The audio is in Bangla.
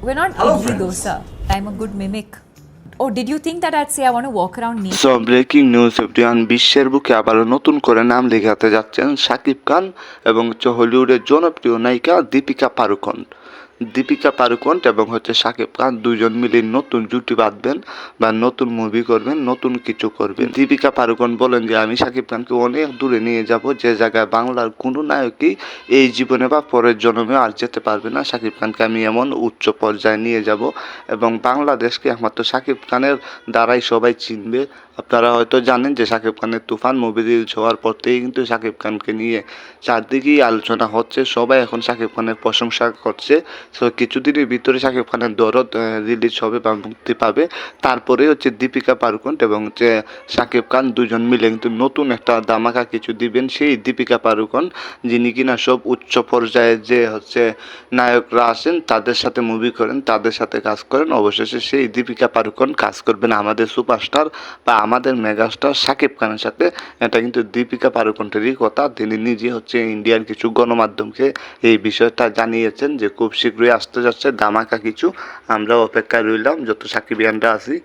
We're not Hello, idli friends. dosa. I'm a good mimic. Or did you think that I'd say I want to walk around naked? So breaking news everyone, বিশ্বের বুকে আবারও নতুন করে নাম লেখাতে যাচ্ছেন শাকিব খান এবং হলিউডের জনপ্রিয় নায়িকা দীপিকা পাড়ুকোন। দীপিকা পাড়ুকোন এবং শাকিব খান দুজন মিলে নতুন জুটি বাঁধবেন বা নতুন মুভি করবেন, নতুন কিছু করবেন। দীপিকা পাড়ুকোন বলেন যে আমি শাকিব খানকে অনেক দূরে নিয়ে যাব, যে জায়গায় বাংলার কোনো নায়কই এই জীবনে বা পরের জন্মে আর যেতে পারবে না। শাকিব খানকে আমি এমন উচ্চ পর্যায়ে নিয়ে যাব এবং বাংলাদেশকে একমাত্র শাকিব খানের দ্বারাই সবাই চিনবে। আপনারা হয়তো জানেন যে শাকিব খানের তুফান মুভি রিলিজ হওয়ার পর থেকেই কিন্তু শাকিব খানকে নিয়ে চারদিকেই আলোচনা হচ্ছে, সবাই এখন শাকিব খানের প্রশংসা করছে। সো কিছুদিনের ভিতরে শাকিব খানের দরদ রিলিজ হবে বা মুক্তি পাবে। তারপরে দীপিকা পাড়ুকোন এবং শাকিব খান দুজন মিলে কিন্তু নতুন একটা ধামাকা কিছু দিবেন। সেই দীপিকা পাড়ুকোন যিনি কিনা সব উচ্চ পর্যায়ের যে নায়করা আসেন তাদের সাথে মুভি করেন, তাদের সাথে কাজ করেন, অবশেষে সেই দীপিকা পাড়ুকোন কাজ করবেন আমাদের সুপারস্টার বা আমাদের মেগাস্টার শাকিব খানের সাথে। এটা কিন্তু দীপিকা পাড়ুকোনেরই কথা। তিনি নিজে ইন্ডিয়ান কিছু গণমাধ্যমকে এই বিষয়টা জানিয়েছেন যে খুব শীঘ্রই আসতে যাচ্ছে ধামাকা কিছু। আমরা অপেক্ষায় রইলাম যত সাকিবিয়ানরা আছি।